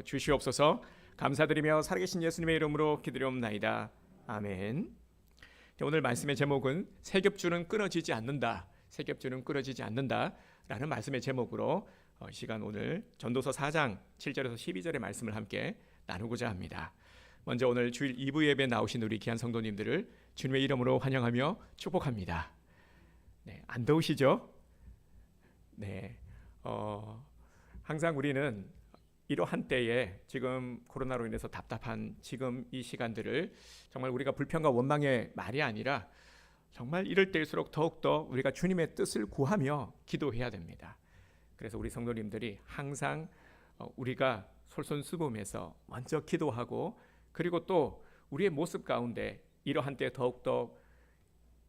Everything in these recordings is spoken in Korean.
주시옵소서. 감사드리며 살아계신 예수님의 이름으로 기도드리옵나이다. 아멘. 오늘 말씀의 제목은 세겹줄은 끊어지지 않는다. 세겹줄은 끊어지지 않는다 라는 말씀의 제목으로 시간 오늘 전도서 4장 7절에서 12절의 말씀을 함께 나누고자 합니다. 먼저 오늘 주일 2부 예배에 나오신 우리 귀한 성도님들을 주님의 이름으로 환영하며 축복합니다. 네, 안 더우시죠? 네, 항상 우리는 이러한 때에 지금 코로나로 인해서 답답한 지금 이 시간들을 정말 우리가 불평과 원망의 말이 아니라 정말 이럴 때일수록 더욱더 우리가 주님의 뜻을 구하며 기도해야 됩니다. 그래서 우리 성도님들이 항상 우리가 솔선수범해서 먼저 기도하고 그리고 또 우리의 모습 가운데 이러한 때 더욱더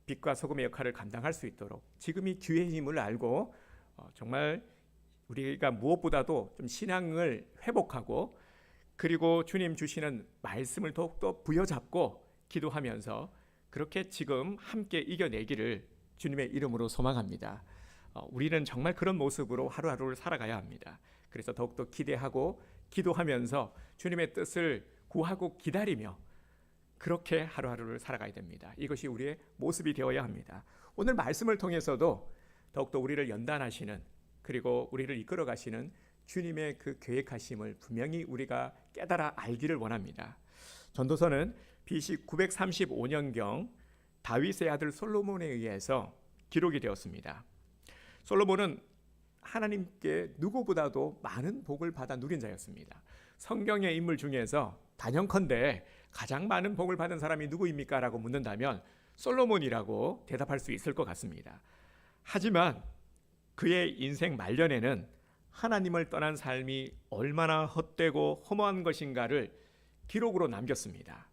빛과 소금의 역할을 감당할 수 있도록 지금이 기회의 힘을 알고 정말 우리가 무엇보다도 좀 신앙을 회복하고 그리고 주님 주시는 말씀을 더욱더 부여잡고 기도하면서 그렇게 지금 함께 이겨내기를 주님의 이름으로 소망합니다. 우리는 정말 그런 모습으로 하루하루를 살아가야 합니다. 그래서 더욱더 기대하고 기도하면서 주님의 뜻을 구하고 기다리며 그렇게 하루하루를 살아가야 됩니다. 이것이 우리의 모습이 되어야 합니다. 오늘 말씀을 통해서도 더욱더 우리를 연단하시는 그리고 우리를 이끌어 가시는 주님의 그 계획하심을 분명히 우리가 깨달아 알기를 원합니다. 전도서는 BC 935년경 다윗의 아들 솔로몬에 의해서 기록이 되었습니다. 솔로몬은 하나님께 누구보다도 많은 복을 받아 누린 자였습니다. 성경의 인물 중에서 단연컨대 가장 많은 복을 받은 사람이 누구입니까? 라고 묻는다면 솔로몬이라고 대답할 수 있을 것 같습니다. 하지만 그의 인생 말년에는 하나님을 떠난 삶이 얼마나 헛되고 허무한 것인가를 기록으로 남겼습니다.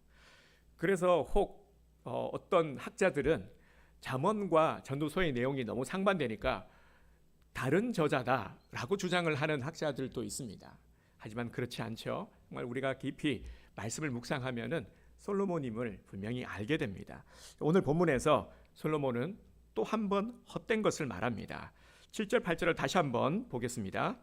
그래서 혹 어떤 학자들은 잠언과 전도서의 내용이 너무 상반되니까 다른 저자다라고 주장을 하는 학자들도 있습니다. 하지만 그렇지 않죠. 정말 우리가 깊이 말씀을 묵상하면은 솔로몬임을 분명히 알게 됩니다. 오늘 본문에서 솔로몬은 또 한 번 헛된 것을 말합니다. 7절 8절을 다시 한번 보겠습니다.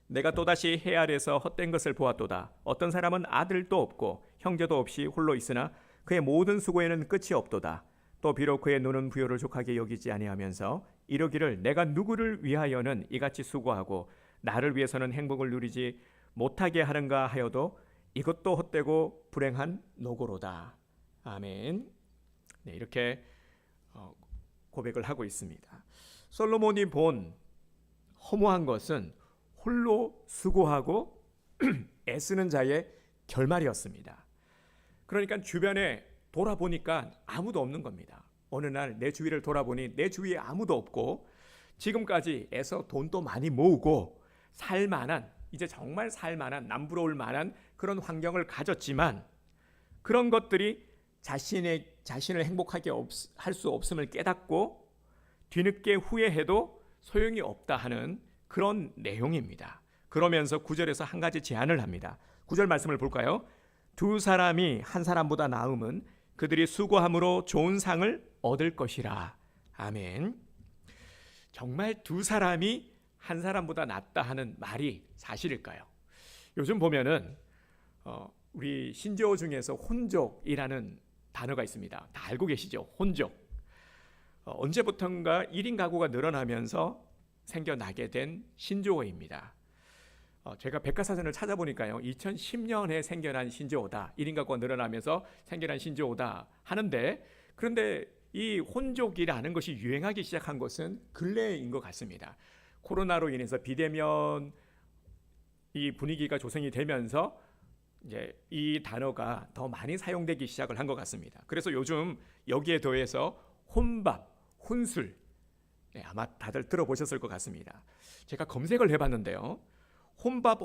내가 또다시 해 아래서 헛된 것을 보았도다. 어떤 사람은 아들도 없고 형제도 없이 홀로 있으나 그의 모든 수고에는 끝이 없도다. 또 비록 그의 눈은 부요를 족하게 여기지 아니하면서 이러기를 내가 누구를 위하여는 이같이 수고하고 나를 위해서는 행복을 누리지 못하게 하는가 하여도 이것도 헛되고 불행한 노고로다. 아멘. 네, 이렇게 고백을 하고 있습니다. 솔로몬이 본 허무한 것은 홀로 수고하고 애쓰는 자의 결말이었습니다. 그러니까 주변에 돌아보니까 아무도 없는 겁니다. 어느 날 내 주위를 돌아보니 내 주위에 아무도 없고 지금까지 애써 돈도 많이 모으고 살만한 이제 정말 살만한 남부러울 만한 그런 환경을 가졌지만 그런 것들이 자신을 행복하게 할 수 없음을 깨닫고 뒤늦게 후회해도 소용이 없다 하는 그런 내용입니다. 그러면서 9절에서 한 가지 제안을 합니다. 9절 말씀을 볼까요? 두 사람이 한 사람보다 나음은 그들이 수고함으로 좋은 상을 얻을 것이라. 아멘. 정말 두 사람이 한 사람보다 낫다 하는 말이 사실일까요? 요즘 보면은 우리 신조어 중에서 혼족이라는 단어가 있습니다. 다 알고 계시죠? 혼족. 언제부턴가 1인 가구가 늘어나면서 생겨나게 된 신조어입니다. 제가 백과사전을 찾아보니까요, 2010년에 생겨난 신조어다, 1인 가구가 늘어나면서 생겨난 신조어다 하는데, 그런데 이 혼족이라는 것이 유행하기 시작한 것은 근래인 것 같습니다. 코로나로 인해서 비대면 이 분위기가 조성이 되면서 이제 이 단어가 더 많이 사용되기 시작을 한 것 같습니다. 그래서 요즘 여기에 더해서 혼밥, 혼술, 네, 아마 다들 들어보셨을 것 같습니다. 제가 검색을 해봤는데요, 혼밥,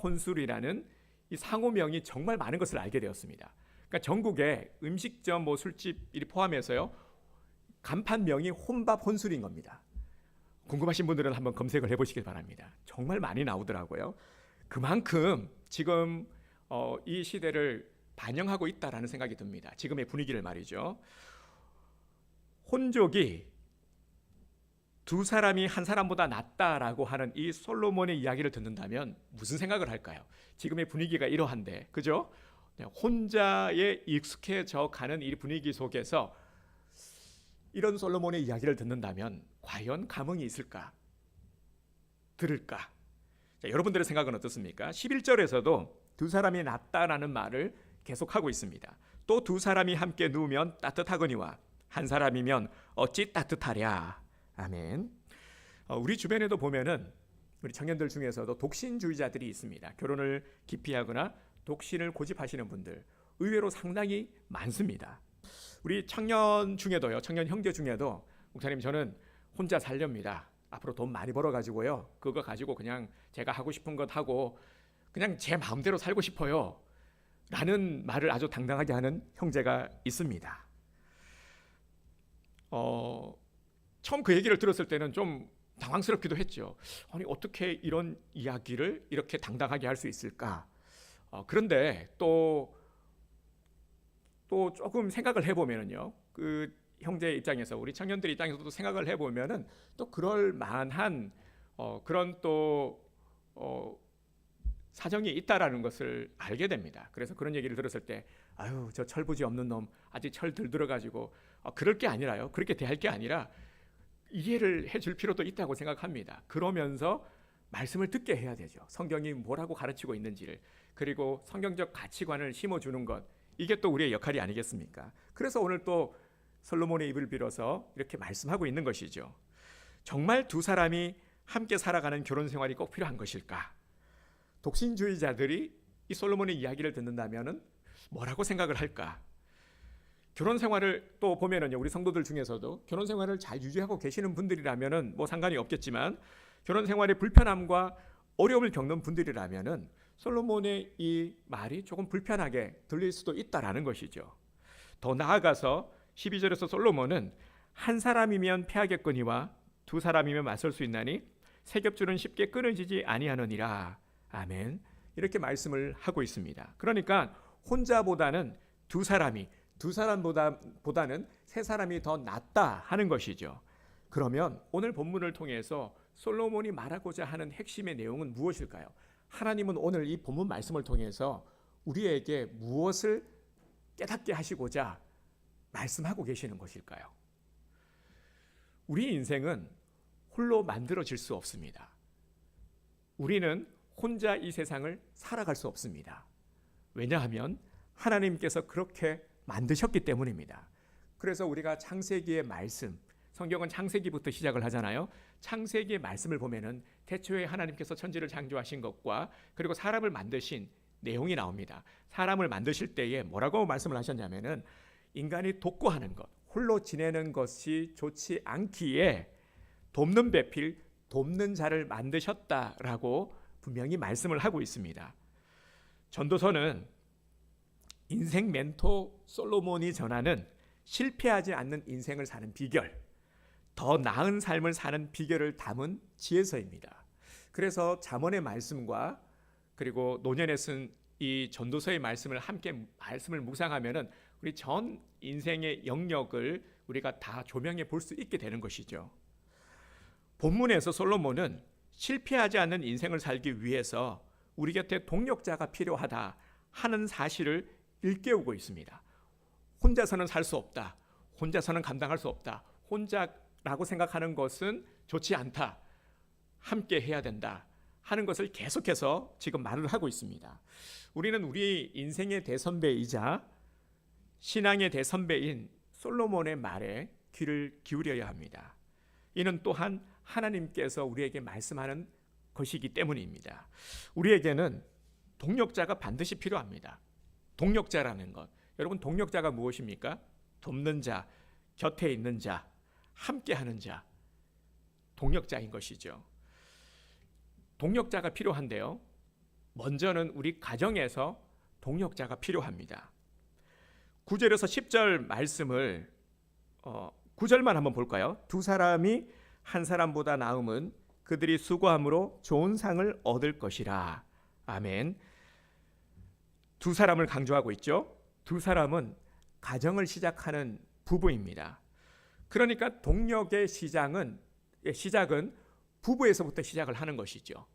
혼술이라는 이 상호명이 정말 많은 것을 알게 되었습니다. 그러니까 전국에 음식점, 술집 이 포함해서요, 간판명이 혼밥, 혼술인 겁니다. 궁금하신 분들은 한번 검색을 해보시길 바랍니다. 정말 많이 나오더라고요. 그만큼 지금 이 시대를 반영하고 있다라는 생각이 듭니다. 지금의 분위기를 말이죠. 혼족이 두 사람이 한 사람보다 낫다라고 하는 이 솔로몬의 이야기를 듣는다면 무슨 생각을 할까요? 지금의 분위기가 이러한데, 그죠? 혼자에 익숙해져 가는 이 분위기 속에서 이런 솔로몬의 이야기를 듣는다면 과연 감흥이 있을까? 들을까? 자, 여러분들의 생각은 어떻습니까? 11절에서도 두 사람이 낫다라는 말을 계속하고 있습니다. 또 두 사람이 함께 누우면 따뜻하거니와 한 사람이면 어찌 따뜻하랴. 아멘. 우리 주변에도 보면은 우리 청년들 중에서도 독신주의자들이 있습니다. 결혼을 기피하거나 독신을 고집하시는 분들 의외로 상당히 많습니다. 우리 청년 중에도요, 청년 형제 중에도 목사님 저는 혼자 살렵니다. 앞으로 돈 많이 벌어가지고요, 그거 가지고 그냥 제가 하고 싶은 것 하고 그냥 제 마음대로 살고 싶어요 라는 말을 아주 당당하게 하는 형제가 있습니다. 처음 그 얘기를 들었을 때는 좀 당황스럽기도 했죠. 아니 어떻게 이런 이야기를 이렇게 당당하게 할 수 있을까? 그런데 또 조금 생각을 해보면요, 그 형제 입장에서 우리 청년들 입장에서도 생각을 해보면은 또 그럴 만한 그런 또 사정이 있다라는 것을 알게 됩니다. 그래서 그런 얘기를 들었을 때 아유 저 철부지 없는 놈 아직 철 덜 들어가지고 그럴 게 아니라요, 그렇게 대할 게 아니라 이해를 해줄 필요도 있다고 생각합니다. 그러면서 말씀을 듣게 해야 되죠. 성경이 뭐라고 가르치고 있는지를, 그리고 성경적 가치관을 심어주는 것, 이게 또 우리의 역할이 아니겠습니까? 그래서 오늘 또 솔로몬의 입을 빌어서 이렇게 말씀하고 있는 것이죠. 정말 두 사람이 함께 살아가는 결혼 생활이 꼭 필요한 것일까? 독신주의자들이 이 솔로몬의 이야기를 듣는다면 뭐라고 생각을 할까? 결혼 생활을 또 보면은요, 우리 성도들 중에서도 결혼 생활을 잘 유지하고 계시는 분들이라면은 뭐 상관이 없겠지만, 결혼 생활의 불편함과 어려움을 겪는 분들이라면은 솔로몬의 이 말이 조금 불편하게 들릴 수도 있다라는 것이죠. 더 나아가서 12절에서 솔로몬은 한 사람이면 패하겠거니와 두 사람이면 맞설 수 있나니 세 겹줄은 쉽게 끊어지지 아니하느니라. 아멘. 이렇게 말씀을 하고 있습니다. 그러니까 혼자보다는 두 사람보다는 세 사람이 더 낫다 하는 것이죠. 그러면 오늘 본문을 통해서 솔로몬이 말하고자 하는 핵심의 내용은 무엇일까요? 하나님은 오늘 이 본문 말씀을 통해서 우리에게 무엇을 깨닫게 하시고자 말씀하고 계시는 것일까요? 우리 인생은 홀로 만들어질 수 없습니다. 우리는 혼자 이 세상을 살아갈 수 없습니다. 왜냐하면 하나님께서 그렇게 만드셨기 때문입니다. 그래서 우리가 창세기의 말씀, 성경은 창세기부터 시작을 하잖아요. 창세기의 말씀을 보면은 태초에 하나님께서 천지를 창조하신 것과 그리고 사람을 만드신 내용이 나옵니다. 사람을 만드실 때에 뭐라고 말씀을 하셨냐면은 인간이 독고하는 것, 홀로 지내는 것이 좋지 않기에 돕는 배필, 돕는 자를 만드셨다라고 분명히 말씀을 하고 있습니다. 전도서는 인생 멘토 솔로몬이 전하는 실패하지 않는 인생을 사는 비결, 더 나은 삶을 사는 비결을 담은 지혜서입니다. 그래서 잠언의 말씀과 그리고 노년에 쓴 이 전도서의 말씀을 함께 말씀을 묵상하면은 우리 전 인생의 영역을 우리가 다 조명해 볼 수 있게 되는 것이죠. 본문에서 솔로몬은 실패하지 않는 인생을 살기 위해서 우리 곁에 동력자가 필요하다 하는 사실을 일깨우고 있습니다. 혼자서는 살 수 없다. 혼자서는 감당할 수 없다. 혼자라고 생각하는 것은 좋지 않다. 함께 해야 된다 하는 것을 계속해서 지금 말을 하고 있습니다. 우리는 우리 인생의 대선배이자 신앙의 대선배인 솔로몬의 말에 귀를 기울여야 합니다. 이는 또한 하나님께서 우리에게 말씀하는 것이기 때문입니다. 우리에게는 동력자가 반드시 필요합니다. 동력자라는 것, 여러분 동력자가 무엇입니까? 돕는 자, 곁에 있는 자, 함께하는 자, 동력자인 것이죠. 동력자가 필요한데요, 먼저는 우리 가정에서 동력자가 필요합니다. 9절에서 10절 말씀을 9절만 한번 볼까요? 두 사람이 한 사람보다 나음은 그들이 수고함으로 좋은 상을 얻을 것이라. 아멘. 두 사람을 강조하고 있죠. 두 사람은 가정을 시작하는 부부입니다. 그러니까 동력의 시작은 시작은 부부에서부터 시작을 하는 것이죠.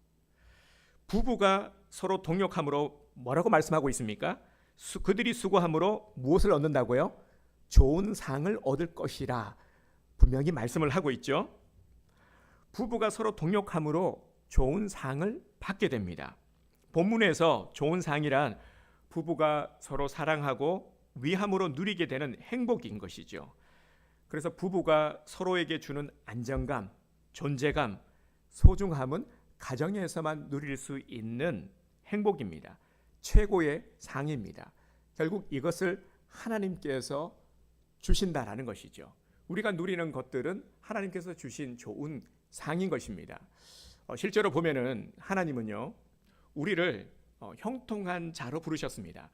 부부가 서로 동역함으로 뭐라고 말씀하고 있습니까? 그들이 수고함으로 무엇을 얻는다고요? 좋은 상을 얻을 것이라 분명히 말씀을 하고 있죠. 부부가 서로 동역함으로 좋은 상을 받게 됩니다. 본문에서 좋은 상이란 부부가 서로 사랑하고 위함으로 누리게 되는 행복인 것이죠. 그래서 부부가 서로에게 주는 안정감, 존재감, 소중함은 가정에서만 누릴 수 있는 행복입니다. 최고의 상입니다. 결국 이것을 하나님께서 주신다라는 것이죠. 우리가 누리는 것들은 하나님께서 주신 좋은 상인 것입니다. 실제로 보면은 하나님은요, 우리를 형통한 자로 부르셨습니다.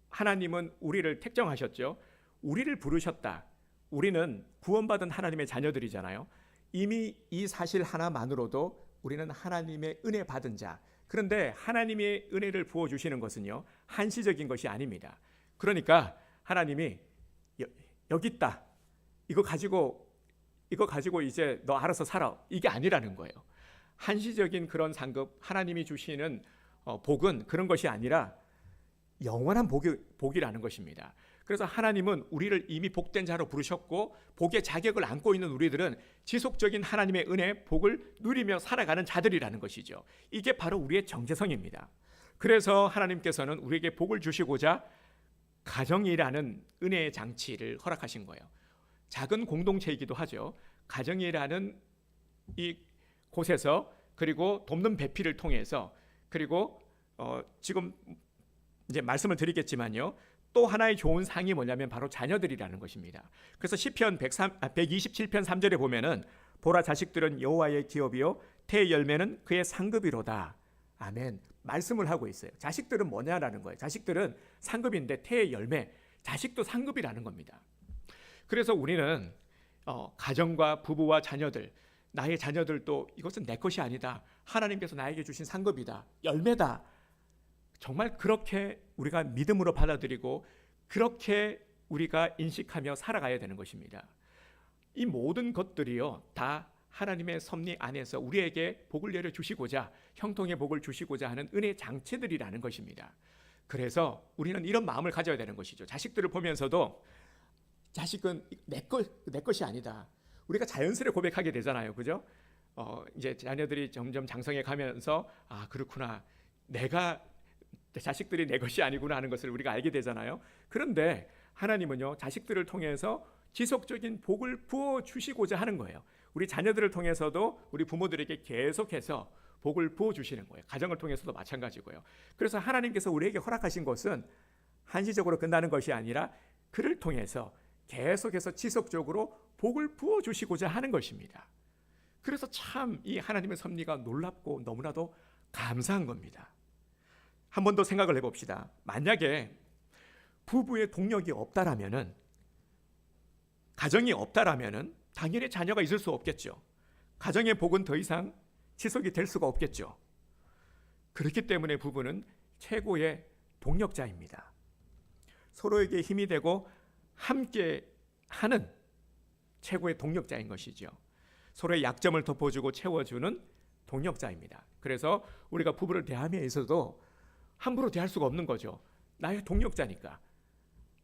하나님은 우리를 택정하셨죠. 우리를 부르셨다. 우리는 구원받은 하나님의 자녀들이잖아요. 이미 이 사실 하나만으로도 우리는 하나님의 은혜 받은 자. 그런데 하나님의 은혜를 부어주시는 것은요, 한시적인 것이 아닙니다. 그러니까 하나님이 여기 있다. 이거 가지고 이제 너 알아서 살아. 이게 아니라는 거예요. 한시적인 그런 상급, 하나님이 주시는 복은 그런 것이 아니라 영원한 복이라는 것입니다. 그래서 하나님은 우리를 이미 복된 자로 부르셨고, 복의 자격을 안고 있는 우리들은 지속적인 하나님의 은혜, 복을 누리며 살아가는 자들이라는 것이죠. 이게 바로 우리의 정체성입니다. 그래서 하나님께서는 우리에게 복을 주시고자 가정이라는 은혜의 장치를 허락하신 거예요. 작은 공동체이기도 하죠. 가정이라는 이 곳에서, 그리고 돕는 배필을 통해서, 그리고 지금 이제 말씀을 드리겠지만요, 또 하나의 좋은 상이 뭐냐면 바로 자녀들이라는 것입니다. 그래서 시편 127편 3절에 보면은 보라, 자식들은 여호와의 기업이요 태의 열매는 그의 상급이로다. 아멘. 말씀을 하고 있어요. 자식들은 뭐냐라는 거예요. 자식들은 상급인데 태의 열매, 자식도 상급이라는 겁니다. 그래서 우리는 가정과 부부와 자녀들, 나의 자녀들도 이것은 내 것이 아니다. 하나님께서 나에게 주신 상급이다. 열매다. 정말 그렇게 우리가 믿음으로 받아들이고 그렇게 우리가 인식하며 살아가야 되는 것입니다. 이 모든 것들이요, 다 하나님의 섭리 안에서 우리에게 복을 내려 주시고자, 형통의 복을 주시고자 하는 은혜 장치들이라는 것입니다. 그래서 우리는 이런 마음을 가져야 되는 것이죠. 자식들을 보면서도 자식은 내 것이 아니다. 우리가 자연스레 고백하게 되잖아요. 그죠? 이제 자녀들이 점점 장성해 가면서 그렇구나. 자식들이 내 것이 아니구나 하는 것을 우리가 알게 되잖아요. 그런데 하나님은요, 자식들을 통해서 지속적인 복을 부어 주시고자 하는 거예요. 우리 자녀들을 통해서도 우리 부모들에게 계속해서 복을 부어 주시는 거예요. 가정을 통해서도 마찬가지고요. 그래서 하나님께서 우리에게 허락하신 것은 한시적으로 끝나는 것이 아니라 그를 통해서 계속해서 지속적으로 복을 부어 주시고자 하는 것입니다. 그래서 참 이 하나님의 섭리가 놀랍고 너무나도 감사한 겁니다. 한 번 더 생각을 해봅시다. 만약에 부부의 동력이 없다라면은, 가정이 없다라면은 당연히 자녀가 있을 수 없겠죠. 가정의 복은 더 이상 지속이 될 수가 없겠죠. 그렇기 때문에 부부는 최고의 동력자입니다. 서로에게 힘이 되고 함께 하는 최고의 동력자인 것이죠. 서로의 약점을 덮어주고 채워주는 동력자입니다. 그래서 우리가 부부를 대함에 있어도 함부로 대할 수가 없는 거죠. 나의 동력자니까.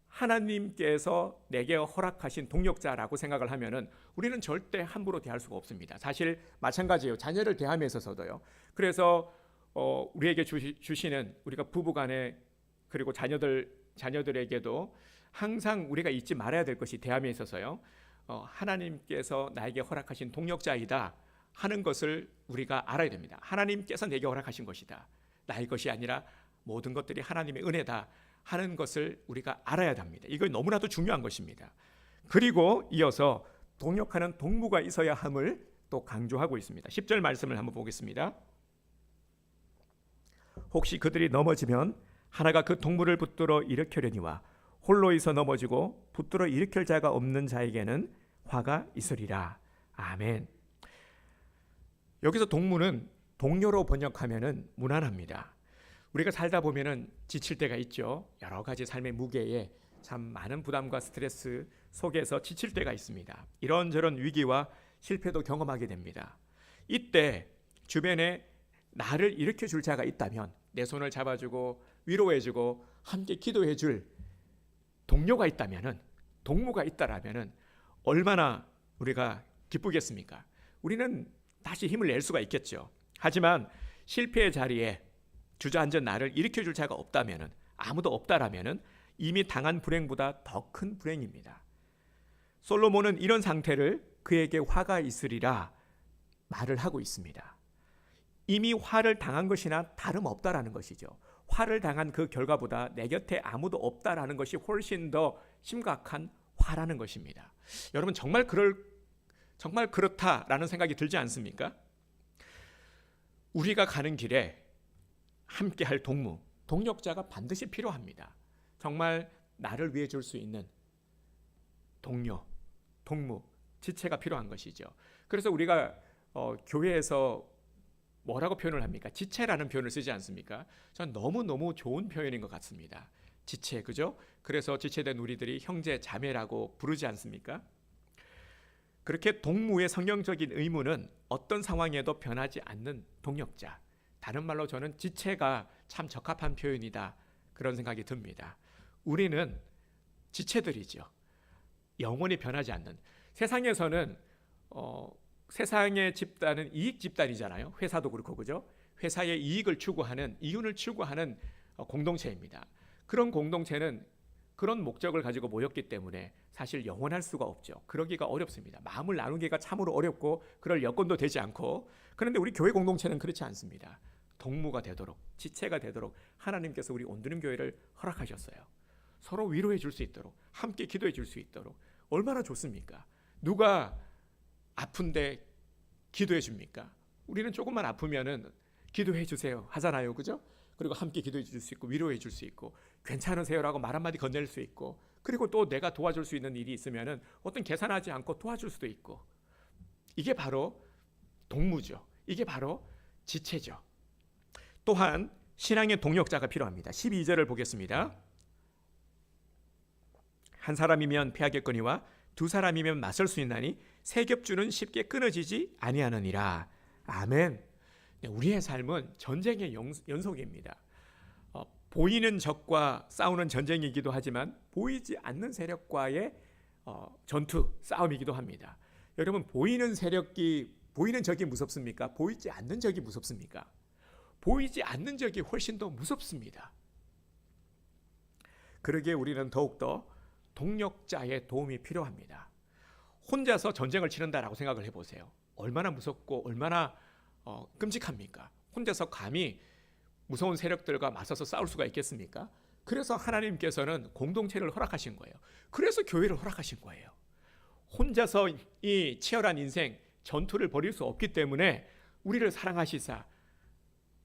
하나님께서 내게 허락하신 동력자라고 생각을 하면은 우리는 절대 함부로 대할 수가 없습니다. 사실 마찬가지예요. 자녀를 대함에 있어서도요. 그래서 우리에게 주시는, 우리가 부부간에, 그리고 자녀들에게도 항상 우리가 잊지 말아야 될 것이 대함에 있어서요, 하나님께서 나에게 허락하신 동력자이다 하는 것을 우리가 알아야 됩니다. 하나님께서 내게 허락하신 것이다. 나의 것이 아니라 모든 것들이 하나님의 은혜다 하는 것을 우리가 알아야 합니다. 이거 너무나도 중요한 것입니다. 그리고 이어서 동역하는 동무가 있어야 함을 또 강조하고 있습니다. 10절 말씀을 한번 보겠습니다. 혹시 그들이 넘어지면 하나가 그 동무를 붙들어 일으키려니와 홀로 있어 넘어지고 붙들어 일으킬 자가 없는 자에게는 화가 있으리라. 아멘. 여기서 동무는 동료로 번역하면은 무난합니다. 우리가 살다 보면은 지칠 때가 있죠. 여러 가지 삶의 무게에 참 많은 부담과 스트레스 속에서 지칠 때가 있습니다. 이런저런 위기와 실패도 경험하게 됩니다. 이때 주변에 나를 일으켜줄 자가 있다면, 내 손을 잡아주고 위로해주고 함께 기도해줄 동료가 있다면, 동무가 있다라면 얼마나 우리가 기쁘겠습니까? 우리는 다시 힘을 낼 수가 있겠죠. 하지만 실패의 자리에 주저앉은 나를 일으켜줄 자가 없다면, 아무도 없다라면 이미 당한 불행보다 더 큰 불행입니다. 솔로몬은 이런 상태를 그에게 화가 있으리라 말을 하고 있습니다. 이미 화를 당한 것이나 다름없다라는 것이죠. 화를 당한 그 결과보다 내 곁에 아무도 없다라는 것이 훨씬 더 심각한 화라는 것입니다. 여러분 정말 그렇다라는 생각이 들지 않습니까? 우리가 가는 길에 함께할 동력자가 반드시 필요합니다. 정말 나를 위해 줄 수 있는 동료, 동무, 지체가 필요한 것이죠. 그래서 우리가 교회에서 뭐라고 표현을 합니까? 지체라는 표현을 쓰지 않습니까? 전 너무너무 좋은 표현인 것 같습니다. 지체, 그죠? 그래서 지체된 우리들이 형제, 자매라고 부르지 않습니까? 그렇게 동무의 성경적인 의무는 어떤 상황에도 변하지 않는 동력자, 다른 말로 저는 지체가 참 적합한 표현이다, 그런 생각이 듭니다. 우리는 지체들이죠. 영원히 변하지 않는. 세상에서는 세상의 집단은 이익 집단이잖아요. 회사도 그렇고, 그죠? 회사의 이익을 추구하는, 이윤을 추구하는 공동체입니다. 그런 공동체는 그런 목적을 가지고 모였기 때문에 사실 영원할 수가 없죠. 그러기가 어렵습니다. 마음을 나누기가 참으로 어렵고 그럴 여건도 되지 않고. 그런데 우리 교회 공동체는 그렇지 않습니다. 동무가 되도록, 지체가 되도록 하나님께서 우리 온두림 교회를 허락하셨어요. 서로 위로해 줄 수 있도록, 함께 기도해 줄 수 있도록. 얼마나 좋습니까? 누가 아픈데 기도해 줍니까? 우리는 조금만 아프면은 기도해 주세요 하잖아요, 그죠? 그리고 함께 기도해 줄 수 있고 위로해 줄 수 있고 괜찮으세요라고 말 한마디 건넬 수 있고, 그리고 또 내가 도와줄 수 있는 일이 있으면은 어떤 계산하지 않고 도와줄 수도 있고. 이게 바로 동무죠. 이게 바로 지체죠. 또한 신앙의 동력자가 필요합니다. 12절을 보겠습니다. 한 사람이면 패하겠거니와 두 사람이면 맞설 수 있나니 세 겹줄은 쉽게 끊어지지 아니하느니라. 아멘. 우리의 삶은 전쟁의 연속입니다. 보이는 적과 싸우는 전쟁이기도 하지만 보이지 않는 세력과의 전투, 싸움이기도 합니다. 여러분, 보이는 적이 무섭습니까? 보이지 않는 적이 무섭습니까? 보이지 않는 적이 훨씬 더 무섭습니다. 그러기에 우리는 더욱더 동력자의 도움이 필요합니다. 혼자서 전쟁을 치른다라고 생각을 해보세요. 얼마나 무섭고 얼마나 끔찍합니까? 혼자서 감히 무서운 세력들과 맞서서 싸울 수가 있겠습니까? 그래서 하나님께서는 공동체를 허락하신 거예요. 그래서 교회를 허락하신 거예요. 혼자서 이 치열한 인생 전투를 벌일 수 없기 때문에 우리를 사랑하시사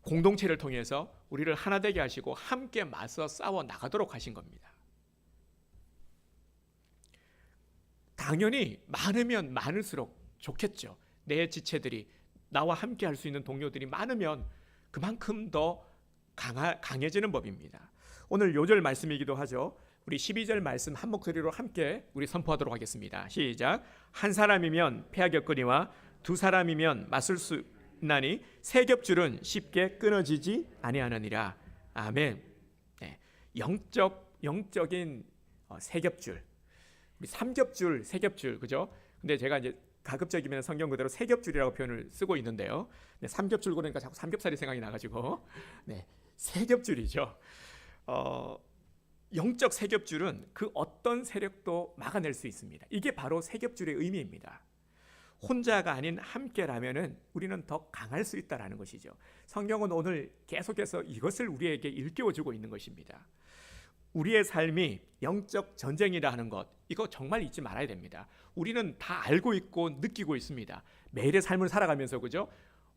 공동체를 통해서 우리를 하나 되게 하시고 함께 맞서 싸워 나가도록 하신 겁니다. 당연히 많으면 많을수록 좋겠죠. 내 지체들이, 나와 함께 할 수 있는 동료들이 많으면 그만큼 더 강해지는 법입니다. 오늘 요절 말씀이기도 하죠. 우리 12절 말씀 한 목소리로 함께 우리 선포하도록 하겠습니다. 시작. 한 사람이면 패하겠거니와 두 사람이면 맞설 수 있나니 세 겹줄은 쉽게 끊어지지 아니하느니라. 아멘. 네, 영적인 세 겹줄, 우리 3겹줄, 3겹줄, 그죠? 근데 제가 이제 가급적이면 성경 그대로 3겹줄이라고 표현을 쓰고 있는데요. 네, 3겹줄 그러니까 자꾸 삼겹살이 생각이 나가지고, 네, 3겹줄이죠. 영적 3겹줄은 그 어떤 세력도 막아낼 수 있습니다. 이게 바로 3겹줄의 의미입니다. 혼자가 아닌 함께라면은 우리는 더 강할 수 있다라는 것이죠. 성경은 오늘 계속해서 이것을 우리에게 일깨워주고 있는 것입니다. 우리의 삶이 영적 전쟁이라 하는 것, 이거 정말 잊지 말아야 됩니다. 우리는 다 알고 있고 느끼고 있습니다. 매일의 삶을 살아가면서, 그죠?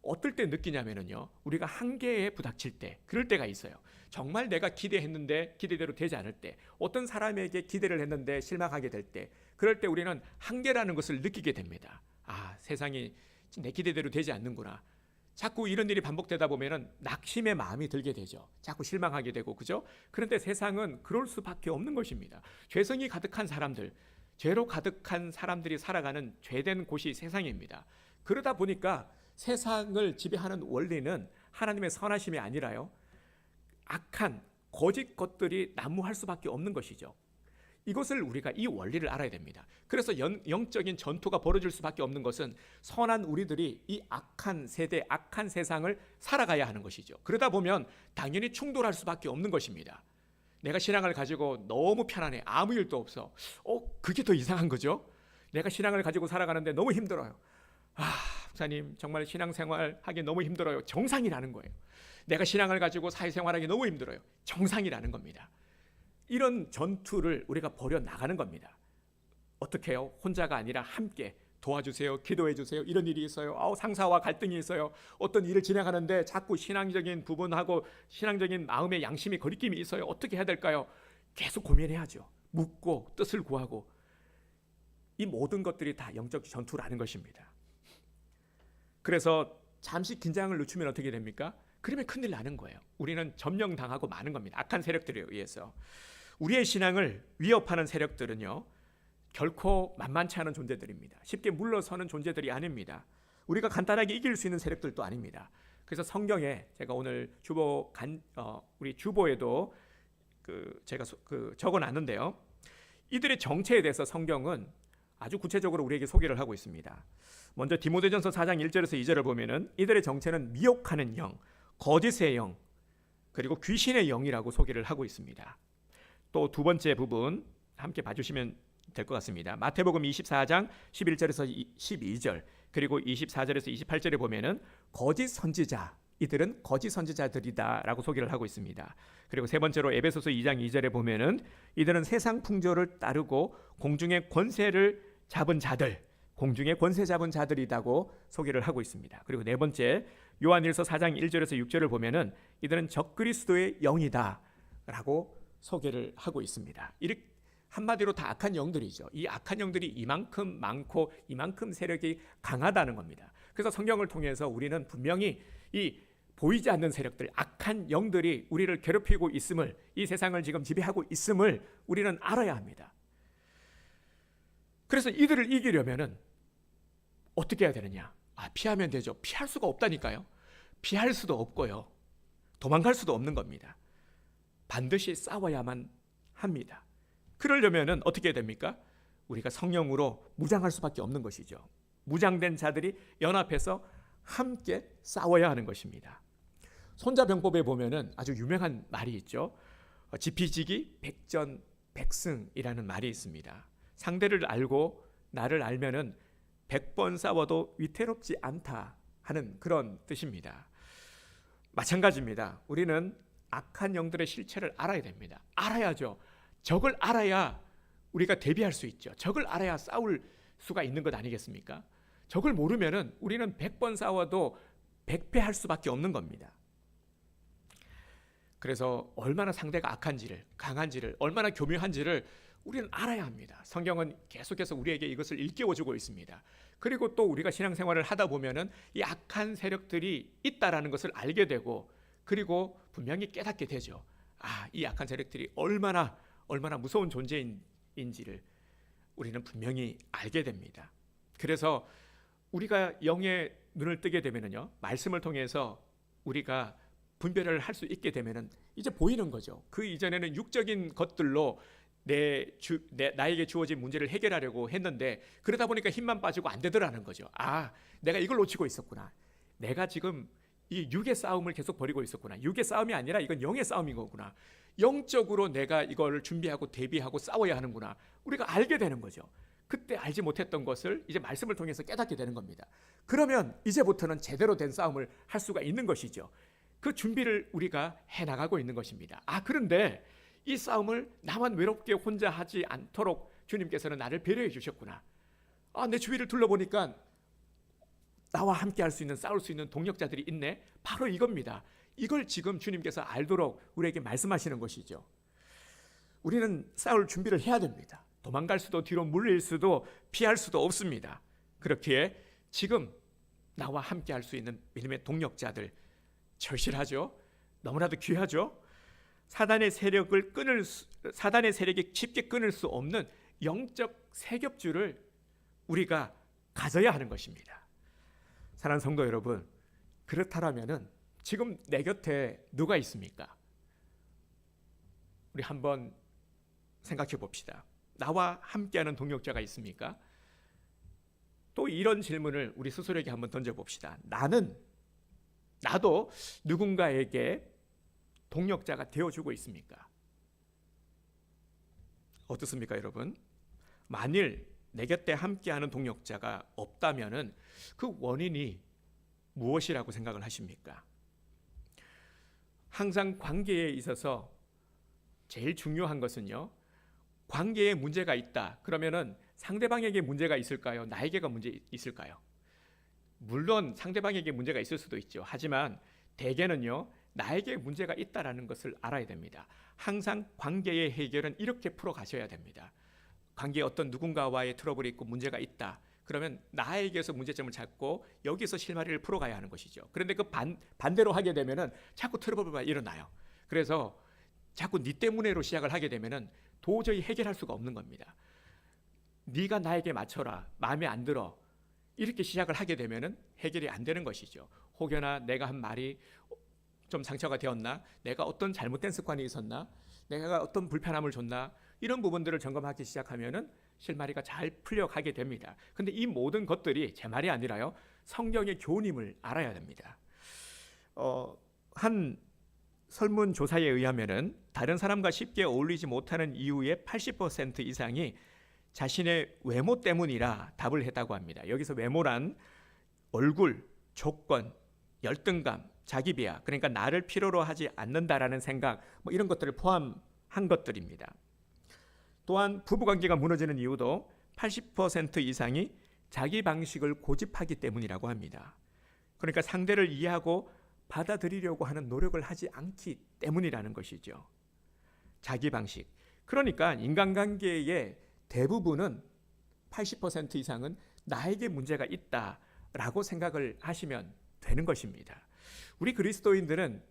어떨 때 느끼냐면요, 우리가 한계에 부닥칠 때, 그럴 때가 있어요. 정말 내가 기대했는데 기대대로 되지 않을 때, 어떤 사람에게 기대를 했는데 실망하게 될 때, 그럴 때 우리는 한계라는 것을 느끼게 됩니다. 아, 세상이 내 기대대로 되지 않는구나. 자꾸 이런 일이 반복되다 보면은 낙심의 마음이 들게 되죠. 자꾸 실망하게 되고, 그죠? 그런데 세상은 그럴 수밖에 없는 것입니다. 죄성이 가득한 사람들, 죄로 가득한 사람들이 살아가는 죄된 곳이 세상입니다. 그러다 보니까 세상을 지배하는 원리는 하나님의 선하심이 아니라요, 악한 거짓 것들이 난무할 수밖에 없는 것이죠. 이것을 우리가 이 원리를 알아야 됩니다. 그래서 영적인 전투가 벌어질 수밖에 없는 것은 선한 우리들이 이 악한 세대, 악한 세상을 살아가야 하는 것이죠. 그러다 보면 당연히 충돌할 수밖에 없는 것입니다. 내가 신앙을 가지고 너무 편안해, 아무 일도 없어. 그게 더 이상한 거죠. 내가 신앙을 가지고 살아가는데 너무 힘들어요. 목사님 정말 신앙생활 하기 너무 힘들어요. 정상이라는 거예요. 내가 신앙을 가지고 사회생활하기 너무 힘들어요. 정상이라는 겁니다. 이런 전투를 우리가 벌여 나가는 겁니다. 어떻게 해요? 혼자가 아니라 함께 도와주세요, 기도해 주세요, 이런 일이 있어요, 상사와 갈등이 있어요, 어떤 일을 진행하는데 자꾸 신앙적인 부분하고 신앙적인 마음의 양심이 거리낌이 있어요, 어떻게 해야 될까요? 계속 고민해야죠. 묻고 뜻을 구하고. 이 모든 것들이 다 영적 전투라는 것입니다. 그래서 잠시 긴장을 늦추면 어떻게 됩니까? 그러면 큰일 나는 거예요. 우리는 점령당하고 마는 겁니다. 악한 세력들에 의해서. 우리의 신앙을 위협하는 세력들은요, 결코 만만치 않은 존재들입니다. 쉽게 물러서는 존재들이 아닙니다. 우리가 간단하게 이길 수 있는 세력들도 아닙니다. 그래서 성경에 제가 오늘 우리 주보에도 제가 적어놨는데요, 이들의 정체에 대해서 성경은 아주 구체적으로 우리에게 소개를 하고 있습니다. 먼저 디모데전서 4장 1절에서 2절을 보면은 이들의 정체는 미혹하는 영, 거짓의 영, 그리고 귀신의 영이라고 소개를 하고 있습니다. 또 두 번째 부분 함께 봐주시면 될 것 같습니다. 마태복음 24장 11절에서 12절, 그리고 24절에서 28절에 보면은 거짓 선지자, 이들은 거짓 선지자들이다라고 소개를 하고 있습니다. 그리고 세 번째로 에베소서 2장 2절에 보면은 이들은 세상 풍조를 따르고 공중의 권세를 잡은 자들, 공중의 권세 잡은 자들이라고 소개를 하고 있습니다. 그리고 네 번째 요한일서 4장 1절에서 6절을 보면은 이들은 적그리스도의 영이다라고 소개를 하고 있습니다. 이렇게 한마디로 다 악한 영들이죠. 이 악한 영들이 이만큼 많고 이만큼 세력이 강하다는 겁니다. 그래서 성경을 통해서 우리는 분명히 이 보이지 않는 세력들, 악한 영들이 우리를 괴롭히고 있음을, 이 세상을 지금 지배하고 있음을 우리는 알아야 합니다. 그래서 이들을 이기려면은 어떻게 해야 되느냐? 피하면 되죠. 피할 수가 없다니까요. 피할 수도 없고요, 도망갈 수도 없는 겁니다. 반드시 싸워야만 합니다. 그러려면은 어떻게 해야 됩니까? 우리가 성령으로 무장할 수밖에 없는 것이죠. 무장된 자들이 연합해서 함께 싸워야 하는 것입니다. 손자병법에 보면은 아주 유명한 말이 있죠. 지피지기 백전백승이라는 말이 있습니다. 상대를 알고 나를 알면은 100번 싸워도 위태롭지 않다 하는 그런 뜻입니다. 마찬가지입니다. 우리는 악한 영들의 실체를 알아야 됩니다. 알아야죠. 적을 알아야 우리가 대비할 수 있죠. 적을 알아야 싸울 수가 있는 것 아니겠습니까? 적을 모르면은 우리는 100번 싸워도 100패할 수밖에 없는 겁니다. 그래서 얼마나 상대가 악한지를, 강한지를, 얼마나 교묘한지를 우리는 알아야 합니다. 성경은 계속해서 우리에게 이것을 일깨워주고 있습니다. 그리고 또 우리가 신앙생활을 하다 보면은 이 악한 세력들이 있다라는 것을 알게 되고, 그리고 분명히 깨닫게 되죠. 이 악한 세력들이 얼마나 무서운 존재인지를 우리는 분명히 알게 됩니다. 그래서 우리가 영의 눈을 뜨게 되면은요, 말씀을 통해서 우리가 분별을 할 수 있게 되면은 이제 보이는 거죠. 그 이전에는 육적인 것들로 나에게 주어진 문제를 해결하려고 했는데, 그러다 보니까 힘만 빠지고 안 되더라는 거죠. 내가 이걸 놓치고 있었구나. 내가 지금 이 육의 싸움을 계속 벌이고 있었구나. 육의 싸움이 아니라 이건 영의 싸움인 거구나. 영적으로 내가 이걸 준비하고 대비하고 싸워야 하는구나. 우리가 알게 되는 거죠. 그때 알지 못했던 것을 이제 말씀을 통해서 깨닫게 되는 겁니다. 그러면 이제부터는 제대로 된 싸움을 할 수가 있는 것이죠. 그 준비를 우리가 해나가고 있는 것입니다. 그런데 이 싸움을 나만 외롭게 혼자 하지 않도록 주님께서는 나를 배려해 주셨구나. 내 주위를 둘러보니까 나와 함께 할 수 있는, 싸울 수 있는 동력자들이 있네. 바로 이겁니다. 이걸 지금 주님께서 알도록 우리에게 말씀하시는 것이죠. 우리는 싸울 준비를 해야 됩니다. 도망갈 수도, 뒤로 물릴 수도, 피할 수도 없습니다. 그렇기에 지금 나와 함께 할 수 있는 믿음의 동력자들 절실하죠. 너무나도 귀하죠. 사단의 세력이 쉽게 끊을 수 없는 영적 세겹줄을 우리가 가져야 하는 것입니다. 사랑하는 성도 여러분, 그렇다면은 지금 내 곁에 누가 있습니까? 우리 한번 생각해 봅시다. 나와 함께하는 동역자가 있습니까? 또 이런 질문을 우리 스스로에게 한번 던져봅시다. 나도 누군가에게 동역자가 되어주고 있습니까? 어떻습니까, 여러분? 만일 내 곁에 함께하는 동역자가 없다면은 그 원인이 무엇이라고 생각을 하십니까? 항상 관계에 있어서 제일 중요한 것은요, 관계에 문제가 있다. 그러면은 상대방에게 문제가 있을까요? 나에게가 문제 있을까요? 물론 상대방에게 문제가 있을 수도 있죠. 하지만 대개는요, 나에게 문제가 있다라는 것을 알아야 됩니다. 항상 관계의 해결은 이렇게 풀어 가셔야 됩니다. 관계에 어떤 누군가와의 트러블이 있고 문제가 있다. 그러면 나에게서 문제점을 찾고 여기서 실마리를 풀어가야 하는 것이죠. 그런데 그 반대로 하게 되면은 자꾸 트러블이 일어나요. 그래서 자꾸 네 때문에로 시작을 하게 되면은 도저히 해결할 수가 없는 겁니다. 네가 나에게 맞춰라. 마음에 안 들어. 이렇게 시작을 하게 되면은 해결이 안 되는 것이죠. 혹여나 내가 한 말이 좀 상처가 되었나? 내가 어떤 잘못된 습관이 있었나? 내가 어떤 불편함을 줬나? 이런 부분들을 점검하기 시작하면은 실마리가 잘 풀려가게 됩니다. 근데 이 모든 것들이 제 말이 아니라요, 성경의 교훈임을 알아야 됩니다. 한 설문조사에 의하면은 다른 사람과 쉽게 어울리지 못하는 이유의 80% 이상이 자신의 외모 때문이라 답을 했다고 합니다. 여기서 외모란 얼굴, 조건, 열등감, 자기 비하, 그러니까 나를 필요로 하지 않는다라는 생각, 뭐 이런 것들을 포함한 것들입니다. 또한 부부관계가 무너지는 이유도 80% 이상이 자기 방식을 고집하기 때문이라고 합니다. 그러니까 상대를 이해하고 받아들이려고 하는 노력을 하지 않기 때문이라는 것이죠. 자기 방식. 그러니까 인간관계의 대부분은 80% 이상은 나에게 문제가 있다라고 생각을 하시면 되는 것입니다. 우리 그리스도인들은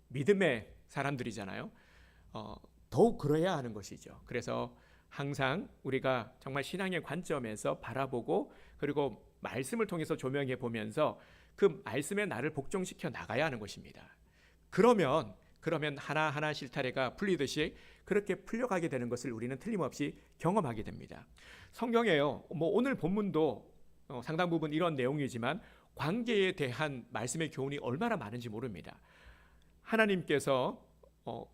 믿음의 사람들이잖아요. 더욱 그래야 하는 것이죠. 그래서 항상 우리가 정말 신앙의 관점에서 바라보고 그리고 말씀을 통해서 조명해 보면서 그 말씀의 나를 복종시켜 나가야 하는 것입니다. 그러면 하나하나 실타래가 풀리듯이 그렇게 풀려가게 되는 것을 우리는 틀림없이 경험하게 됩니다. 성경에요, 오늘 본문도 상당 부분 이런 내용이지만 관계에 대한 말씀의 교훈이 얼마나 많은지 모릅니다. 하나님께서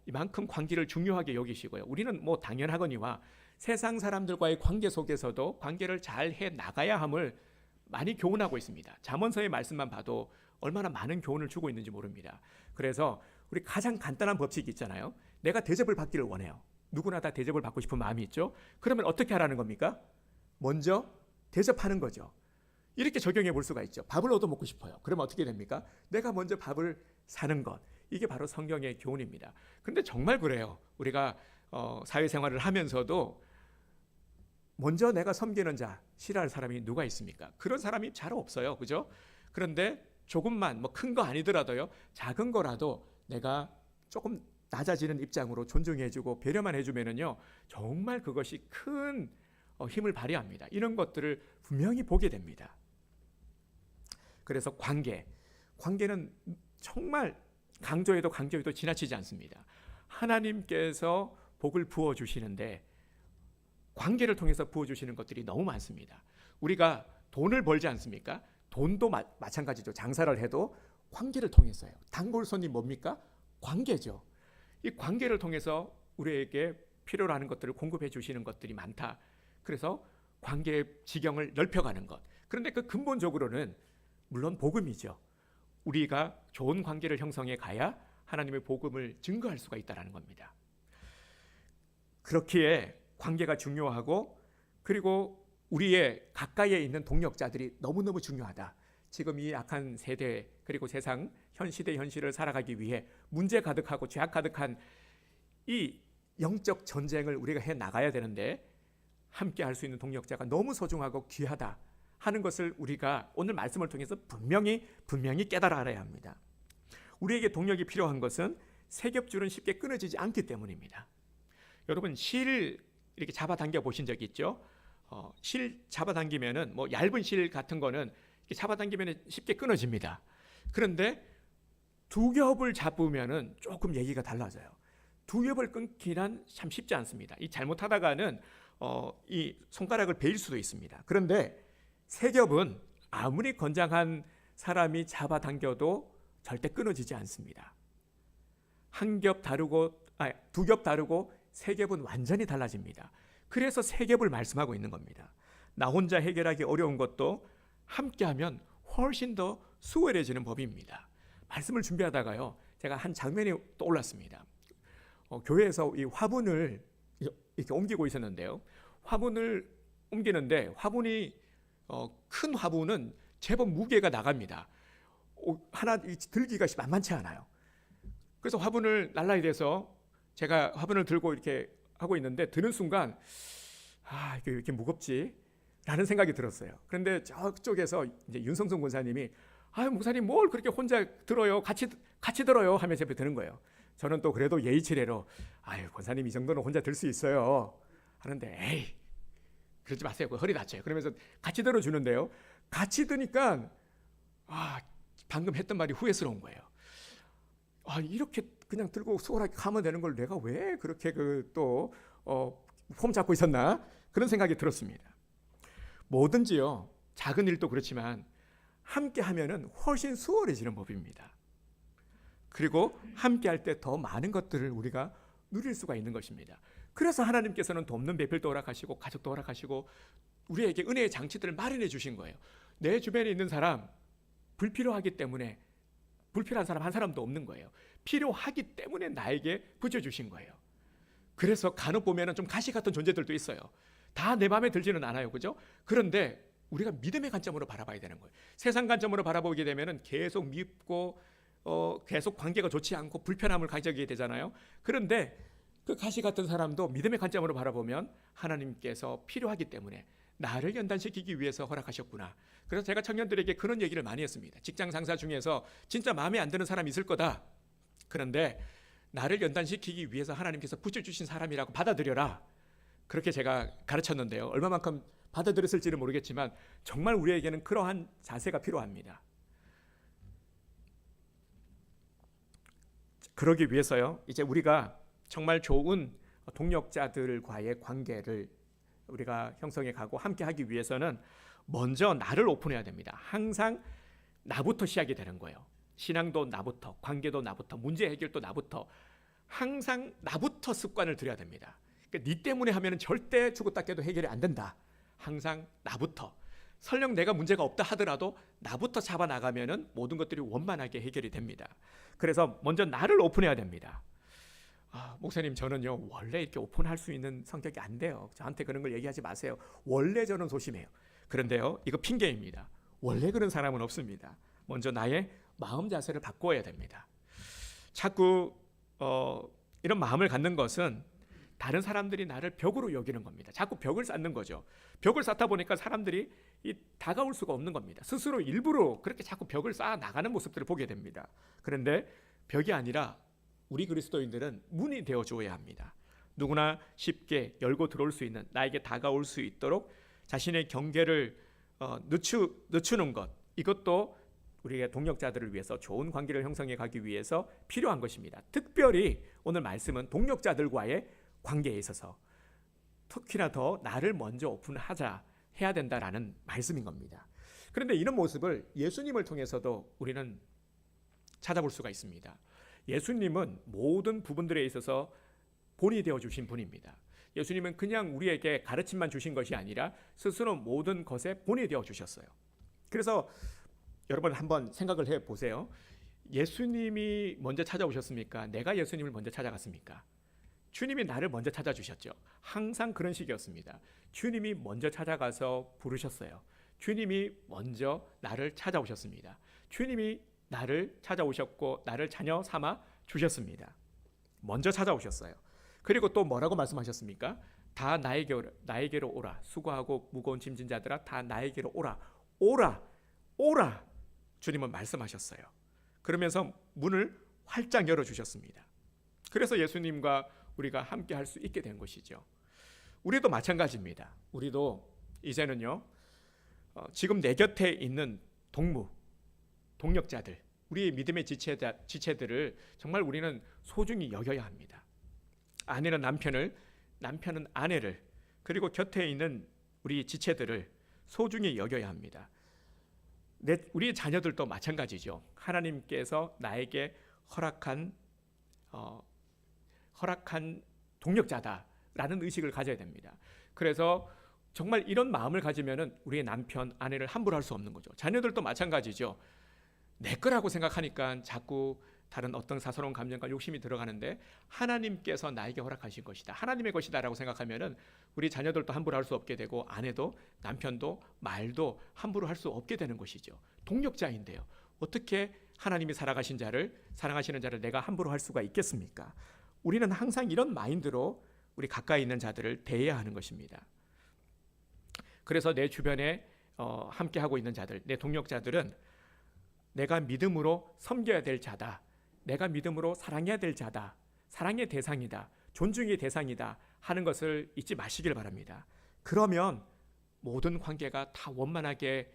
이만큼 관계를 중요하게 여기시고요. 우리는 당연하거니와 세상 사람들과의 관계 속에서도 관계를 잘 해 나가야 함을 많이 교훈하고 있습니다. 잠언서의 말씀만 봐도 얼마나 많은 교훈을 주고 있는지 모릅니다. 그래서 우리 가장 간단한 법칙이 있잖아요. 내가 대접을 받기를 원해요. 누구나 다 대접을 받고 싶은 마음이 있죠. 그러면 어떻게 하라는 겁니까? 먼저 대접하는 거죠. 이렇게 적용해 볼 수가 있죠. 밥을 얻어 먹고 싶어요. 그러면 어떻게 됩니까? 내가 먼저 밥을 사는 것. 이게 바로 성경의 교훈입니다. 그런데 정말 그래요. 우리가 사회생활을 하면서도 먼저 내가 섬기는 자, 싫어할 사람이 누가 있습니까? 그런 사람이 잘 없어요. 그죠? 그런데 조금만 큰 거 아니더라도요, 작은 거라도 내가 조금 낮아지는 입장으로 존중해주고 배려만 해주면은요, 정말 그것이 큰 힘을 발휘합니다. 이런 것들을 분명히 보게 됩니다. 그래서 관계는 정말 강조해도 지나치지 않습니다. 하나님께서 복을 부어주시는데 관계를 통해서 부어주시는 것들이 너무 많습니다. 우리가 돈을 벌지 않습니까? 돈도 마찬가지죠. 장사를 해도 관계를 통해서요. 단골 손님 뭡니까? 관계죠. 이 관계를 통해서 우리에게 필요로 하는 것들을 공급해 주시는 것들이 많다. 그래서 관계의 지경을 넓혀가는 것. 그런데 그 근본적으로는 물론 복음이죠. 우리가 좋은 관계를 형성해 가야 하나님의 복음을 증거할 수가 있다는 겁니다. 그렇기에 관계가 중요하고, 그리고 우리의 가까이에 있는 동역자들이 너무너무 중요하다. 지금 이 악한 세대, 그리고 세상 시대 현실을 살아가기 위해 문제 가득하고 죄악 가득한 이 영적 전쟁을 우리가 해 나가야 되는데, 함께 할 수 있는 동역자가 너무 소중하고 귀하다 하는 것을 우리가 오늘 말씀을 통해서 분명히 깨달아 알아야 합니다. 우리에게 동역이 필요한 것은 세겹줄은 쉽게 끊어지지 않기 때문입니다. 여러분, 실 이렇게 잡아당겨 보신 적이 있죠? 실 잡아당기면은 뭐 얇은 실 같은 거는 이렇게 잡아당기면 쉽게 끊어집니다. 그런데 두 겹을 잡으면은 조금 얘기가 달라져요. 두 겹을 끊기란 참 쉽지 않습니다. 이 잘못하다가는 이 손가락을 베일 수도 있습니다. 그런데 세 겹은 아무리 건장한 사람이 잡아당겨도 절대 끊어지지 않습니다. 두 겹 다르고 세 겹은 완전히 달라집니다. 그래서 세 겹을 말씀하고 있는 겁니다. 나 혼자 해결하기 어려운 것도 함께하면 훨씬 더 수월해지는 법입니다. 말씀을 준비하다가요, 제가 한 장면이 떠올랐습니다. 교회에서 이 화분을 이렇게 옮기고 있었는데요. 화분을 옮기는데 화분이 큰 화분은 제법 무게가 나갑니다. 하나 들기가 만만치 않아요. 그래서 화분을 날라야 돼서 제가 화분을 들고 이렇게 하고 있는데 드는 순간 이게 왜 이렇게 무겁지? 라는 생각이 들었어요. 그런데 저쪽에서 이제 윤성성 권사님이 목사님 뭘 그렇게 혼자 들어요? 같이 들어요 하면서 옆에 드는 거예요. 저는 또 그래도 예의치레로 권사님 이 정도는 혼자 들 수 있어요 하는데 에이 그러지 마세요. 허리 다쳐요. 그러면서 같이 들어주는데요. 같이 드니까 방금 했던 말이 후회스러운 거예요. 이렇게 그냥 들고 수월하게 가면 되는 걸 내가 왜 그렇게 폼 잡고 있었나 그런 생각이 들었습니다. 뭐든지요 작은 일도 그렇지만 함께 하면은 훨씬 수월해지는 법입니다. 그리고 함께 할 때 더 많은 것들을 우리가 누릴 수가 있는 것입니다. 그래서 하나님께서는 돕는 배필도 허락하시고 가족도 허락하시고 우리에게 은혜의 장치들을 마련해 주신 거예요. 내 주변에 있는 사람 불필요하기 때문에 불필요한 사람 한 사람도 없는 거예요. 필요하기 때문에 나에게 붙여주신 거예요. 그래서 간혹 보면 좀 가시 같은 존재들도 있어요. 다 내 마음에 들지는 않아요. 그죠? 그런데 우리가 믿음의 관점으로 바라봐야 되는 거예요. 세상 관점으로 바라보게 되면 계속 밉고 계속 관계가 좋지 않고 불편함을 가지게 되잖아요. 그런데 그 가시 같은 사람도 믿음의 관점으로 바라보면 하나님께서 필요하기 때문에 나를 연단시키기 위해서 허락하셨구나. 그래서 제가 청년들에게 그런 얘기를 많이 했습니다. 직장 상사 중에서 진짜 마음에 안 드는 사람이 있을 거다. 그런데 나를 연단시키기 위해서 하나님께서 붙여주신 사람이라고 받아들여라. 그렇게 제가 가르쳤는데요. 얼마만큼 받아들였을지는 모르겠지만 정말 우리에게는 그러한 자세가 필요합니다. 그러기 위해서요. 이제 우리가 정말 좋은 동역자들과의 관계를 우리가 형성해 가고 함께 하기 위해서는 먼저 나를 오픈해야 됩니다. 항상 나부터 시작이 되는 거예요. 신앙도 나부터, 관계도 나부터, 문제 해결도 나부터, 항상 나부터 습관을 들여야 됩니다. 그러니까 네 때문에 하면은 절대 죽었다 깨도 해결이 안 된다. 항상 나부터. 설령 내가 문제가 없다 하더라도 나부터 잡아 나가면은 모든 것들이 원만하게 해결이 됩니다. 그래서 먼저 나를 오픈해야 됩니다. 목사님 저는요 원래 이렇게 오픈할 수 있는 성격이 안 돼요. 저한테 그런 걸 얘기하지 마세요. 원래 저는 소심해요. 그런데요 이거 핑계입니다. 원래 그런 사람은 없습니다. 먼저 나의 마음 자세를 바꿔야 됩니다. 자꾸 이런 마음을 갖는 것은 다른 사람들이 나를 벽으로 여기는 겁니다. 자꾸 벽을 쌓는 거죠. 벽을 쌓다 보니까 사람들이 다가올 수가 없는 겁니다. 스스로 일부러 그렇게 자꾸 벽을 쌓아 나가는 모습들을 보게 됩니다. 그런데 벽이 아니라 우리 그리스도인들은 문이 되어 주어야 합니다. 누구나 쉽게 열고 들어올 수 있는, 나에게 다가올 수 있도록 자신의 경계를 늦추는 것, 이것도 우리의 동역자들을 위해서 좋은 관계를 형성해 가기 위해서 필요한 것입니다. 특별히 오늘 말씀은 동역자들과의 관계에 있어서 특히나 더 나를 먼저 오픈하자 해야 된다라는 말씀인 겁니다. 그런데 이런 모습을 예수님을 통해서도 우리는 찾아볼 수가 있습니다. 예수님은 모든 부분들에 있어서 본이 되어 주신 분입니다. 예수님은 그냥 우리에게 가르침만 주신 것이 아니라 스스로 모든 것에 본이 되어 주셨어요. 그래서 여러분 한번 생각을 해 보세요. 예수님이 먼저 찾아오셨습니까? 내가 예수님을 먼저 찾아갔습니까? 주님이 나를 먼저 찾아주셨죠. 항상 그런 식이었습니다. 주님이 먼저 찾아가서 부르셨어요. 주님이 먼저 나를 찾아오셨습니다. 주님이 나를 찾아오셨고 나를 자녀 삼아 주셨습니다. 먼저 찾아오셨어요. 그리고 또 뭐라고 말씀하셨습니까? 다 나에게로 오라. 수고하고 무거운 짐진 자들아 다 나에게로 오라. 오라. 주님은 말씀하셨어요. 그러면서 문을 활짝 열어주셨습니다. 그래서 예수님과 우리가 함께 할 수 있게 된 것이죠. 우리도 마찬가지입니다. 우리도 이제는요, 지금 내 곁에 있는 동력자들, 우리의 믿음의 지체들을 정말 우리는 소중히 여겨야 합니다. 아내는 남편을, 남편은 아내를, 그리고 곁에 있는 우리 지체들을 소중히 여겨야 합니다. 우리 자녀들도 마찬가지죠. 하나님께서 나에게 허락한 동력자다라는 의식을 가져야 됩니다. 그래서 정말 이런 마음을 가지면은 우리의 남편, 아내를 함부로 할 수 없는 거죠. 자녀들도 마찬가지죠. 내 거라고 생각하니까 자꾸 다른 어떤 사사로운 감정과 욕심이 들어가는데, 하나님께서 나에게 허락하신 것이다, 하나님의 것이다라고 생각하면은 우리 자녀들도 함부로 할 수 없게 되고, 아내도 남편도 말도 함부로 할 수 없게 되는 것이죠. 동력자인데요, 어떻게 하나님이 사랑하시는 자를 내가 함부로 할 수가 있겠습니까? 우리는 항상 이런 마인드로 우리 가까이 있는 자들을 대해야 하는 것입니다. 그래서 내 주변에 함께 하고 있는 자들, 내 동력자들은 내가 믿음으로 섬겨야 될 자다, 내가 믿음으로 사랑해야 될 자다, 사랑의 대상이다, 존중의 대상이다 하는 것을 잊지 마시길 바랍니다. 그러면 모든 관계가 다 원만하게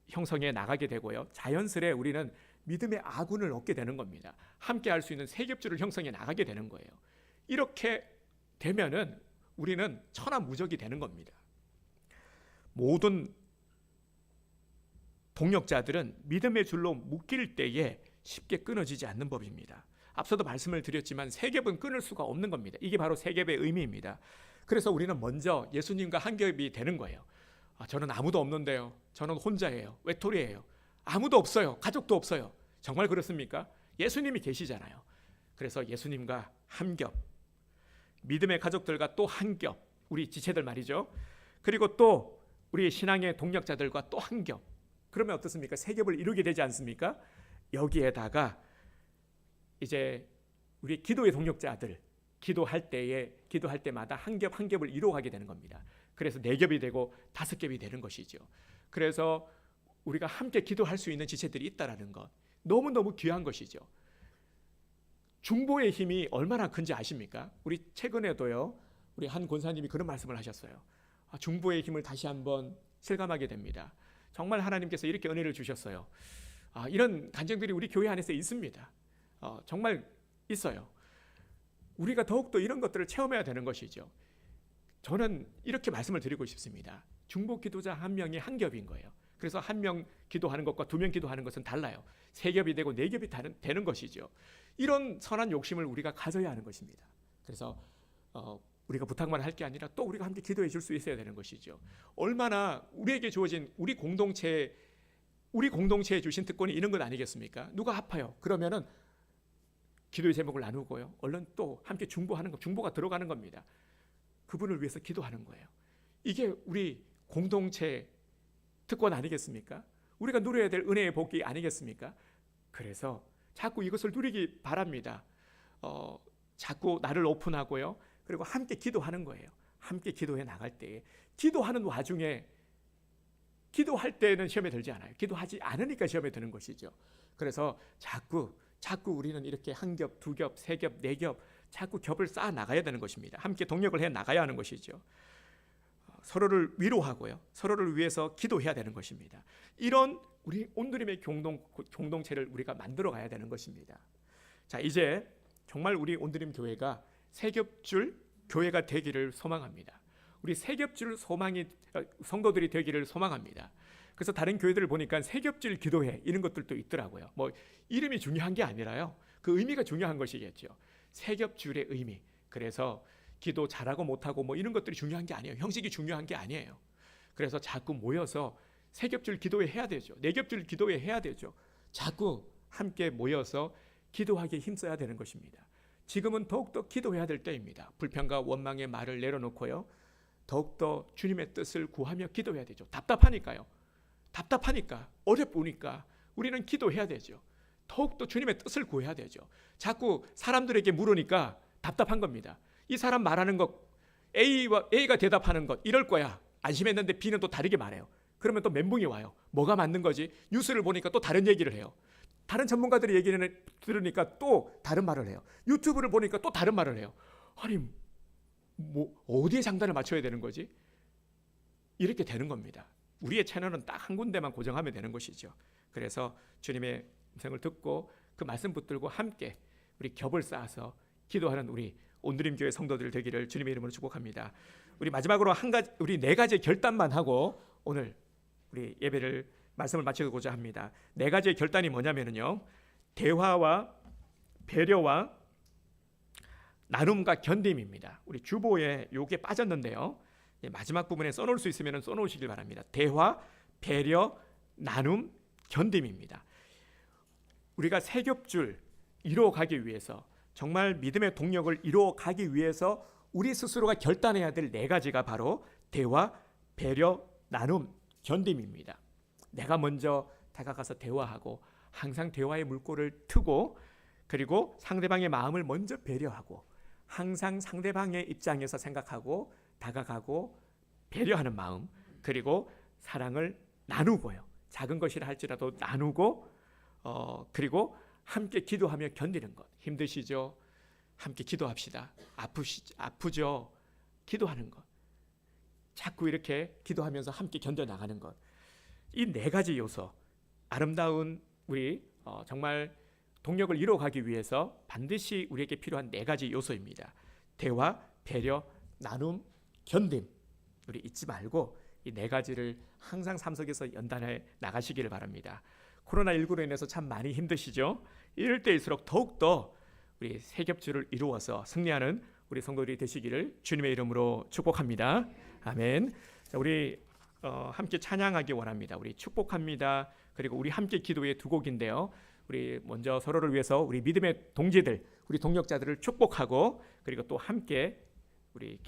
형성해 나가게 되고요, 자연스레 우리는 믿음의 아군을 얻게 되는 겁니다. 함께 할 수 있는 세겹줄을 형성해 나가게 되는 거예요. 이렇게 되면은 우리는 천하무적이 되는 겁니다. 모든 동력자들은 믿음의 줄로 묶일 때에 쉽게 끊어지지 않는 법입니다. 앞서도 말씀을 드렸지만 세겹은 끊을 수가 없는 겁니다. 이게 바로 세겹의 의미입니다. 그래서 우리는 먼저 예수님과 한 겹이 되는 거예요. 저는 아무도 없는데요, 저는 혼자예요, 외톨이에요, 아무도 없어요, 가족도 없어요. 정말 그렇습니까? 예수님이 계시잖아요. 그래서 예수님과 한 겹, 믿음의 가족들과 또 한 겹, 우리 지체들 말이죠. 그리고 또 우리 신앙의 동력자들과 또 한 겹. 그러면 어떻습니까? 세 겹을 이루게 되지 않습니까? 여기에다가 이제 우리 기도의 동력자들, 기도할 때마다 한 겹 한 겹을 이루어가게 되는 겁니다. 그래서 네 겹이 되고 다섯 겹이 되는 것이죠. 그래서 우리가 함께 기도할 수 있는 지체들이 있다라는 것, 너무너무 귀한 것이죠. 중보의 힘이 얼마나 큰지 아십니까? 우리 최근에도요, 우리 한 권사님이 그런 말씀을 하셨어요. 중보의 힘을 다시 한번 실감하게 됩니다. 정말 하나님께서 이렇게 은혜를 주셨어요. 이런 간증들이 우리 교회 안에서 있습니다. 정말 있어요. 우리가 더욱더 이런 것들을 체험해야 되는 것이죠. 저는 이렇게 말씀을 드리고 싶습니다. 중보 기도자 한 명이 한 겹인 거예요. 그래서 한 명 기도하는 것과 두 명 기도하는 것은 달라요. 세 겹이 되고 네 겹이 되는 것이죠. 이런 선한 욕심을 우리가 가져야 하는 것입니다. 그래서 우리가 부탁만 할 게 아니라 또 우리가 함께 기도해 줄 수 있어야 되는 것이죠. 얼마나 우리에게 주어진 우리 공동체에 주신 특권이 이런 것 아니겠습니까? 누가 아파요, 그러면은 기도의 제목을 나누고요, 얼른 또 함께 중보하는 것, 중보가 들어가는 겁니다. 그분을 위해서 기도하는 거예요. 이게 우리 공동체 특권 아니겠습니까? 우리가 누려야 될 은혜의 복이 아니겠습니까? 그래서 자꾸 이것을 누리기 바랍니다. 자꾸 나를 오픈하고요, 그리고 함께 기도하는 거예요. 함께 기도해 나갈 때에, 기도하는 와중에, 기도할 때는 시험에 들지 않아요. 기도하지 않으니까 시험에 드는 것이죠. 그래서 자꾸 우리는 이렇게 한 겹, 두 겹, 세 겹, 네 겹, 자꾸 겹을 쌓아 나가야 되는 것입니다. 함께 동력을 해 나가야 하는 것이죠. 서로를 위로하고요, 서로를 위해서 기도해야 되는 것입니다. 이런 우리 온누림의 공동체를 우리가 만들어 가야 되는 것입니다. 자, 이제 정말 우리 온누림 교회가 세겹줄 교회가 되기를 소망합니다. 우리 세겹줄 성도들이 되기를 소망합니다. 그래서 다른 교회들을 보니까 세겹줄 기도회 이런 것들도 있더라고요. 뭐 이름이 중요한 게 아니라요, 그 의미가 중요한 것이겠죠. 세겹줄의 의미. 그래서 기도 잘하고 못하고 뭐 이런 것들이 중요한 게 아니에요. 형식이 중요한 게 아니에요. 그래서 자꾸 모여서 세겹줄 기도회 해야 되죠. 네겹줄 기도회 해야 되죠. 자꾸 함께 모여서 기도하기에 힘써야 되는 것입니다. 지금은 더욱더 기도해야 될 때입니다. 불평과 원망의 말을 내려놓고요, 더욱더 주님의 뜻을 구하며 기도해야 되죠. 답답하니까 어렵으니까 우리는 기도해야 되죠. 더욱더 주님의 뜻을 구해야 되죠. 자꾸 사람들에게 물으니까 답답한 겁니다. 이 사람 말하는 것, A가 대답하는 것 이럴 거야, 안심했는데 B는 또 다르게 말해요. 그러면 또 멘붕이 와요. 뭐가 맞는 거지? 뉴스를 보니까 또 다른 얘기를 해요. 다른 전문가들의 얘기를 들으니까 또 다른 말을 해요. 유튜브를 보니까 또 다른 말을 해요. 아니, 뭐 어디에 장단을 맞춰야 되는 거지? 이렇게 되는 겁니다. 우리의 채널은 딱 한 군데만 고정하면 되는 것이죠. 그래서 주님의 음성을 듣고 그 말씀 붙들고 함께 우리 겹을 쌓아서 기도하는 우리 온누림교회 성도들 되기를 주님의 이름으로 축복합니다. 우리 마지막으로 우리 네 가지 결단만 하고 오늘 우리 예배를 말씀을 마치고자 합니다. 네 가지의 결단이 뭐냐면요, 대화와 배려와 나눔과 견딤입니다. 우리 주보에 요게 빠졌는데요, 마지막 부분에 써놓을 수 있으면 써놓으시길 바랍니다. 대화, 배려, 나눔, 견딤입니다. 우리가 세겹줄 이루어가기 위해서, 정말 믿음의 동력을 이루어가기 위해서 우리 스스로가 결단해야 될 네 가지가 바로 대화, 배려, 나눔, 견딤입니다. 내가 먼저 다가가서 대화하고 항상 대화의 물꼬를 트고, 그리고 상대방의 마음을 먼저 배려하고 항상 상대방의 입장에서 생각하고 다가가고 배려하는 마음, 그리고 사랑을 나누고요. 작은 것이라 할지라도 나누고, 그리고 함께 기도하며 견디는 것. 힘드시죠? 함께 기도합시다. 아프죠? 기도하는 것. 자꾸 이렇게 기도하면서 함께 견뎌나가는 것. 이 네 가지 요소, 아름다운 우리 정말 동력을 이루어가기 위해서 반드시 우리에게 필요한 네 가지 요소입니다. 대화, 배려, 나눔, 견딤. 우리 잊지 말고 이 네 가지를 항상 삶 속에서 연단해 나가시기를 바랍니다. 코로나19로 인해서 참 많이 힘드시죠? 이럴 때일수록 더욱더 우리 세겹줄을 이루어서 승리하는 우리 성도들이 되시기를 주님의 이름으로 축복합니다. 아멘. 자, 우리 함께 찬양하기 원합니다. 우리 축복합니다. 그리고 우리 함께 기도의 두 곡인데요, 우리 먼저 서로를 위해서 우리 믿음의 동지들, 우리 동력자들을 축복하고, 그리고 또 함께 우리